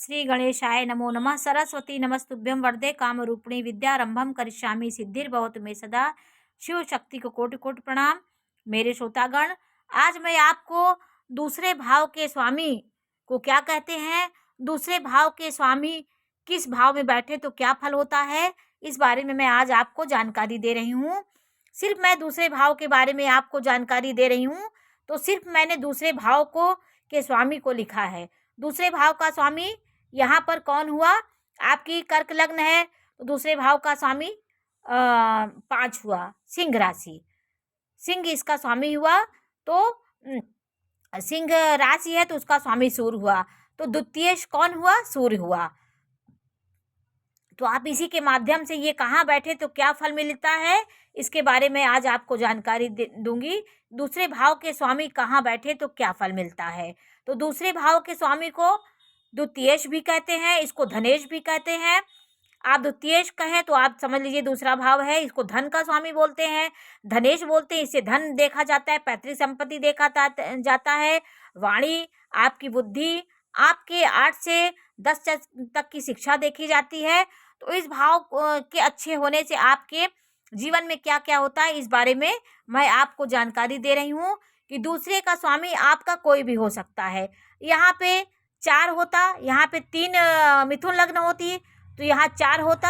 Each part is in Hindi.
श्री गणेशाय नमो नमः। सरस्वती नमस्तुभ्यं वरदे कामरूपिणी विद्यारंभम करिष्यामि सिद्धिर्भवतु मे सदा। शिव शक्ति को कोटि कोटि प्रणाम। मेरे श्रोतागण, आज मैं आपको दूसरे भाव के स्वामी को क्या कहते हैं, दूसरे भाव के स्वामी किस भाव में बैठे तो क्या फल होता है, इस बारे में मैं आज आपको जानकारी दे रही हूँ। सिर्फ मैं दूसरे भाव के बारे में आपको जानकारी दे रही हूँ, तो सिर्फ मैंने दूसरे भाव को के स्वामी को लिखा है। दूसरे भाव का स्वामी यहाँ पर कौन हुआ? आपकी कर्क लग्न है तो दूसरे भाव का स्वामी 5 हुआ, सिंह राशि। सिंह इसका स्वामी हुआ, तो सिंह राशि है तो उसका स्वामी सूर्य हुआ, तो द्वितीय कौन हुआ? सूर्य हुआ। तो आप इसी के माध्यम से ये कहाँ बैठे तो क्या फल मिलता है, इसके बारे में आज आपको जानकारी दूंगी। दूसरे भाव के स्वामी कहाँ बैठे तो क्या फल मिलता है। तो दूसरे भाव के स्वामी को द्वितीयेश भी कहते हैं, इसको धनेश भी कहते हैं। आप द्वितीयेश कहें तो आप समझ लीजिए दूसरा भाव है, इसको धन का स्वामी बोलते हैं, धनेश बोलते हैं। इससे धन देखा जाता है, पैतृक संपत्ति देखा जाता है, वाणी, आपकी बुद्धि, आपके 8 से 10 तक की शिक्षा देखी जाती है। तो इस भाव के अच्छे होने से आपके जीवन में क्या क्या होता है, इस बारे में मैं आपको जानकारी दे रही हूँ कि दूसरे का स्वामी आपका कोई भी हो सकता है। यहाँ पे 4 होता, यहाँ पे 3 मिथुन लग्न होती तो यहाँ 4 होता।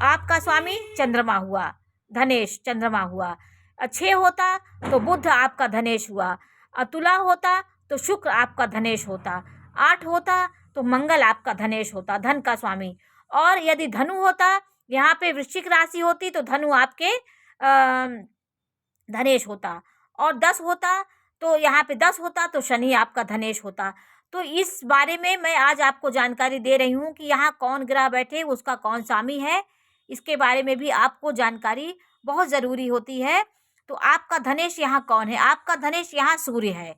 आपका स्वामी चंद्रमा हुआ, धनेश चंद्रमा हुआ। 6 होता तो बुध आपका धनेश हुआ। तुला होता तो शुक्र आपका धनेश होता। 8 होता तो मंगल आपका धनेश होता, धन का स्वामी। और यदि धनु होता, यहाँ पे वृश्चिक राशि होती तो धनु आपके धनेश होता। और 10 होता तो यहाँ पे 10 होता तो शनि आपका धनेश होता। तो इस बारे में मैं आज आपको जानकारी दे रही हूँ कि यहाँ कौन ग्रह बैठे, उसका कौन स्वामी है, इसके बारे में भी आपको जानकारी बहुत ज़रूरी होती है। तो आपका धनेश यहाँ कौन है? आपका धनेश यहाँ सूर्य है।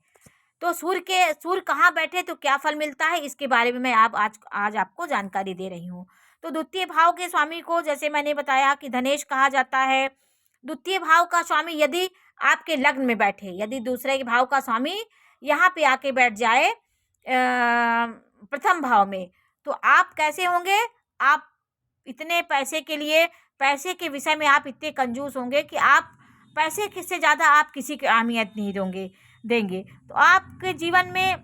तो सूर्य कहाँ बैठे तो क्या फल मिलता है, इसके बारे में मैं आज आपको जानकारी दे रही हूँ। तो द्वितीय भाव के स्वामी को जैसे मैंने बताया कि धनेश कहा जाता है। द्वितीय भाव का स्वामी यदि आपके लग्न में बैठे, यदि दूसरे के भाव का स्वामी यहाँ पे आके बैठ जाए प्रथम भाव में, तो आप कैसे होंगे? आप इतने पैसे के लिए, पैसे के विषय में आप इतने कंजूस होंगे कि आप पैसे से ज़्यादा आप किसी की अहमियत नहीं देंगे। तो आपके जीवन में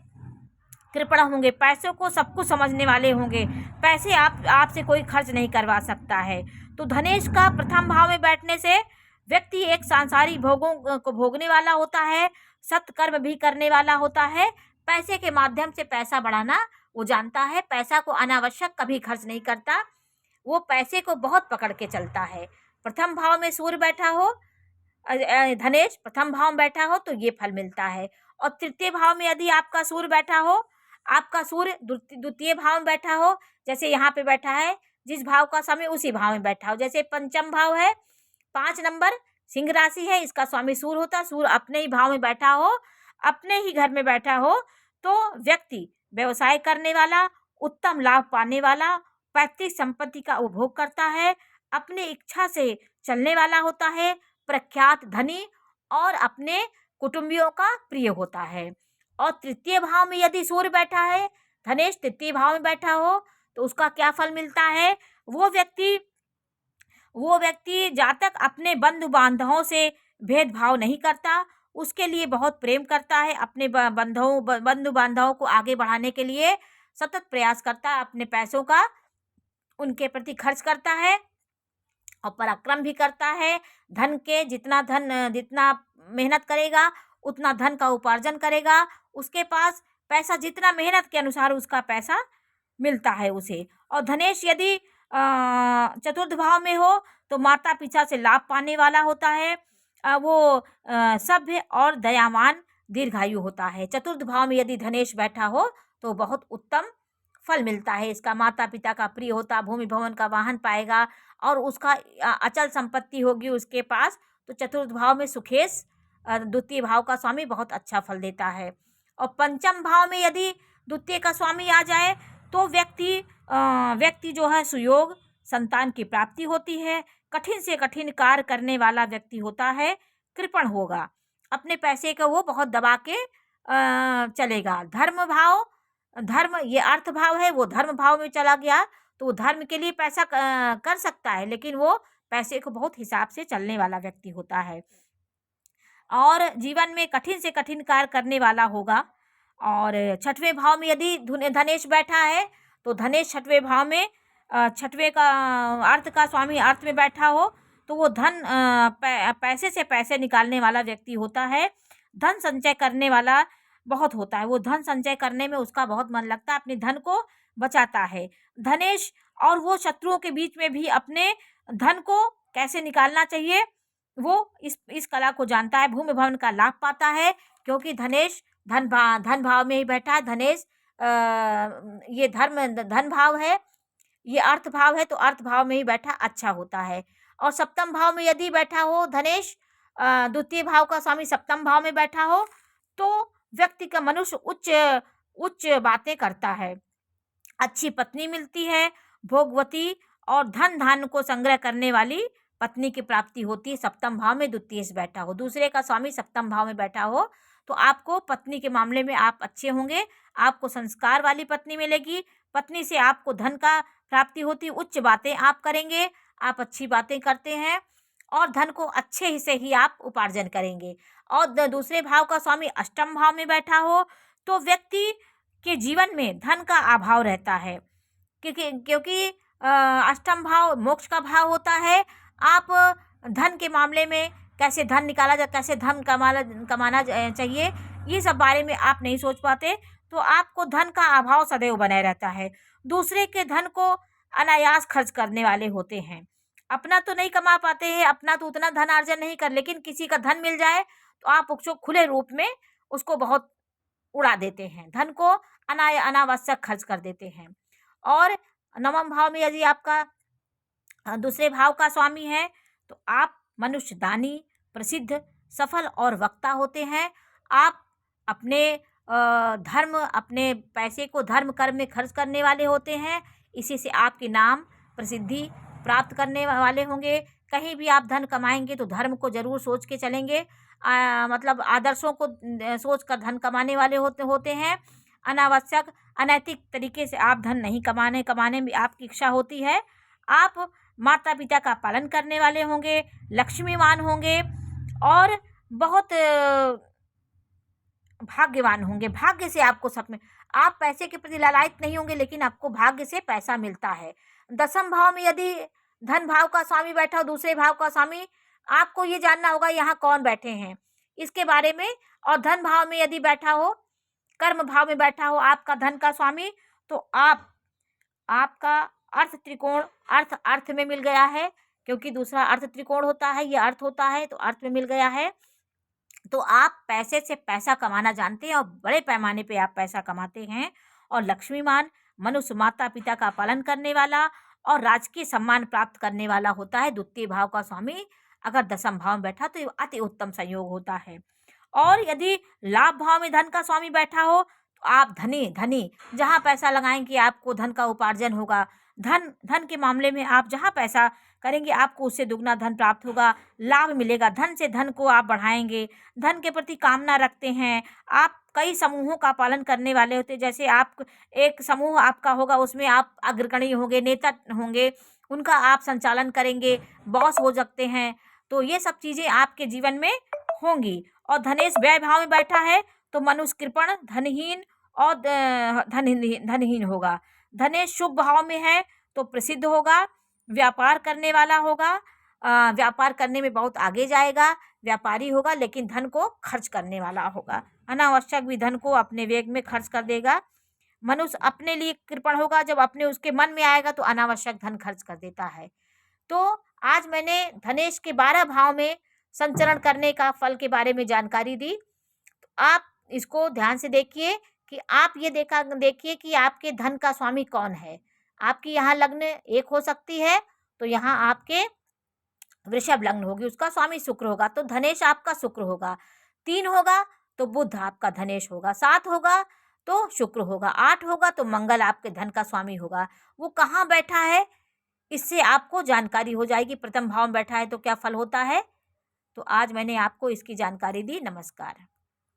कृपण होंगे, पैसों को सब कुछ समझने वाले होंगे, पैसे आपसे कोई खर्च नहीं करवा सकता है। तो धनेश का प्रथम भाव में बैठने से व्यक्ति एक सांसारिक भोगों को भोगने वाला होता है, सत्कर्म भी करने वाला होता है, पैसे के माध्यम से पैसा बढ़ाना वो जानता है, पैसा को अनावश्यक कभी खर्च नहीं करता, वो पैसे को बहुत पकड़ के चलता है। प्रथम भाव में सूर्य बैठा हो, धनेश प्रथम भाव में बैठा हो तो ये फल मिलता है। और तृतीय भाव में यदि आपका सूर्य बैठा हो, आपका सूर्य द्वितीय भाव में बैठा हो, जैसे यहाँ पे बैठा है, जिस भाव का स्वामी उसी भाव में बैठा हो। जैसे पंचम भाव है, 5 नंबर सिंह राशि है, इसका स्वामी सूर्य होता, सूर्य अपने ही भाव में बैठा हो, अपने ही घर में बैठा हो, तो व्यक्ति व्यवसाय करने वाला, उत्तम लाभ पाने वाला, पैतृक संपत्ति का उपभोग करता है, अपनी इच्छा से चलने वाला होता है, प्रख्यात धनी और अपने कुटुंबियों का प्रिय होता है। और तृतीय भाव में यदि सूर्य बैठा है, धनेश तृतीय भाव में बैठा हो, तो उसका क्या फल मिलता है? वो व्यक्ति जातक अपने बंधु बांधवों से भेदभाव नहीं करता, उसके लिए बहुत प्रेम करता है, अपने बंधु बांधवों को आगे बढ़ाने के लिए सतत प्रयास करता है, अपने पैसों का उनके प्रति खर्च करता है और पराक्रम भी करता है। जितना मेहनत करेगा उतना धन का उपार्जन करेगा, उसके पास पैसा जितना मेहनत के अनुसार उसका पैसा मिलता है उसे। और धनेश यदि चतुर्थ भाव में हो तो माता पिता से लाभ पाने वाला होता है, वो सभ्य और दयावान दीर्घायु होता है। चतुर्थ भाव में यदि धनेश बैठा हो तो बहुत उत्तम फल मिलता है इसका, माता पिता का प्रिय होता, भूमि भवन का वाहन पाएगा और उसका अचल संपत्ति होगी उसके पास। तो चतुर्थ भाव में सुखेश द्वितीय भाव का स्वामी बहुत अच्छा फल देता है। और पंचम भाव में यदि द्वितीय का स्वामी आ जाए तो व्यक्ति जो है सुयोग, संतान की प्राप्ति होती है, कठिन से कठिन कार्य करने वाला व्यक्ति होता है, कृपण होगा, अपने पैसे को वो बहुत दबा के चलेगा। धर्म भाव धर्म, ये अर्थ भाव है, वो धर्म भाव में चला गया तो वो धर्म के लिए पैसा कर सकता है, लेकिन वो पैसे को बहुत हिसाब से चलने वाला व्यक्ति होता है और जीवन में कठिन से कठिन कार्य करने वाला होगा। और छठवें भाव में यदि धनेश बैठा है तो धनेश छठवें भाव में, छठवें का अर्थ का स्वामी अर्थ में बैठा हो तो वो धन, पैसे से पैसे निकालने वाला व्यक्ति होता है, धन संचय करने वाला बहुत होता है। वो धन संचय करने में उसका बहुत मन लगता है, अपने धन को बचाता है धनेश। और वो शत्रुओं के बीच में भी अपने धन को कैसे निकालना चाहिए वो इस कला को जानता है, भूमि भवन का लाभ पाता है, क्योंकि धनेश धन भाव में ही बैठा है। धनेश ये धन भाव है, ये अर्थ भाव है, तो अर्थ भाव में ही बैठा अच्छा होता है। और सप्तम भाव में यदि बैठा हो धनेश, द्वितीय भाव का स्वामी सप्तम भाव में बैठा हो तो व्यक्ति का मनुष्य उच्च बातें करता है, अच्छी पत्नी मिलती है, भोगवती और धन धान्य को संग्रह करने वाली पत्नी की प्राप्ति होती है। सप्तम भाव में द्वितीय से बैठा हो, दूसरे का स्वामी सप्तम भाव में बैठा हो तो आपको पत्नी के मामले में आप अच्छे होंगे, आपको संस्कार वाली पत्नी मिलेगी, पत्नी से आपको धन का प्राप्ति होती है, उच्च बातें आप करेंगे, आप अच्छी बातें करते हैं और धन को अच्छे से ही आप उपार्जन करेंगे। और दूसरे भाव का स्वामी अष्टम भाव में बैठा हो तो व्यक्ति के जीवन में धन का अभाव रहता है, क्योंकि अष्टम भाव मोक्ष का भाव होता है। आप धन के मामले में कैसे धन निकाला जाए, कैसे धन कमाना चाहिए, ये सब बारे में आप नहीं सोच पाते, तो आपको धन का अभाव सदैव बनाए रहता है। दूसरे के धन को अनायास खर्च करने वाले होते हैं, अपना तो नहीं कमा पाते हैं, अपना तो उतना धन अर्जन नहीं कर, लेकिन किसी का धन मिल जाए तो आप उसको खुले रूप में उसको बहुत उड़ा देते हैं, धन को अनावश्यक खर्च कर देते हैं। और नवम भाव में यदि आपका दूसरे भाव का स्वामी है तो आप मनुष्य दानी, प्रसिद्ध, सफल और वक्ता होते हैं। आप अपने धर्म, अपने पैसे को धर्म कर्म में खर्च करने वाले होते हैं, इसी से आपके नाम प्रसिद्धि प्राप्त करने वाले होंगे। कहीं भी आप धन कमाएंगे तो धर्म को जरूर सोच के चलेंगे, मतलब आदर्शों को सोच कर धन कमाने वाले होते हैं। अनावश्यक अनैतिक तरीके से आप धन नहीं कमाने में आपकी इच्छा होती है। आप माता पिता का पालन करने वाले होंगे, लक्ष्मीवान होंगे और बहुत भाग्यवान होंगे। भाग्य से आपको सब में, आप पैसे के प्रति लालायित नहीं होंगे, लेकिन आपको भाग्य से पैसा मिलता है। दसम भाव में यदि धन भाव का स्वामी बैठा हो, दूसरे भाव का स्वामी, आपको ये जानना होगा यहाँ कौन बैठे हैं इसके बारे में। और धन भाव में यदि बैठा हो, कर्म भाव में बैठा हो आपका धन का स्वामी, तो आपका अर्थ त्रिकोण अर्थ में मिल गया है, क्योंकि दूसरा अर्थ त्रिकोण होता है, ये अर्थ होता है, तो अर्थ में मिल गया है। तो आप पैसे से पैसा कमाना जानते हैं और बड़े पैमाने पे आप पैसा कमाते हैं। और लक्ष्मीमान, मनुष्य माता पिता का पालन करने वाला और राजकीय सम्मान प्राप्त करने वाला होता है द्वितीय भाव का स्वामी। अगर दसम भाव में बैठा तो ये अति उत्तम संयोग होता है। और यदि लाभ भाव में धन का स्वामी बैठा हो तो आप धनी, जहाँ पैसा लगाएंगे आपको धन का उपार्जन होगा। धन के मामले में आप जहाँ पैसा करेंगे आपको उससे दुगना धन प्राप्त होगा, लाभ मिलेगा, धन से धन को आप बढ़ाएंगे, धन के प्रति कामना रखते हैं। आप कई समूहों का पालन करने वाले होते हैं, जैसे आप एक समूह आपका होगा, उसमें आप अग्रगणी होंगे, नेता होंगे, उनका आप संचालन करेंगे, बॉस हो सकते हैं। तो ये सब चीज़ें आपके जीवन में होंगी। और धनेश व्यय भाव में बैठा है तो मनुष्य कृपण, धनहीन और धनहीन होगा। धनेश शुभ भाव में है तो प्रसिद्ध होगा, व्यापार करने वाला होगा, व्यापार करने में बहुत आगे जाएगा, व्यापारी होगा, लेकिन धन को खर्च करने वाला होगा, अनावश्यक भी धन को अपने वेग में खर्च कर देगा। मनुष्य अपने लिए कृपण होगा, जब अपने उसके मन में आएगा तो अनावश्यक धन खर्च कर देता है। तो आज मैंने धनेश के 12 भाव में संचरण करने का फल के बारे में जानकारी दी। तो आप इसको ध्यान से देखिए कि आप ये देखिए कि आपके धन का स्वामी कौन है। आपकी यहाँ लग्न 1 हो सकती है तो यहाँ आपके वृषभ लग्न होगी, उसका स्वामी शुक्र होगा तो धनेश आपका शुक्र होगा। 3 होगा तो बुध आपका धनेश होगा, 7 होगा तो शुक्र होगा, 8 होगा तो मंगल आपके धन का स्वामी होगा। वो कहाँ बैठा है इससे आपको जानकारी हो जाएगी। प्रथम भाव में बैठा है तो क्या फल होता है। तो आज मैंने आपको इसकी जानकारी दी। नमस्कार।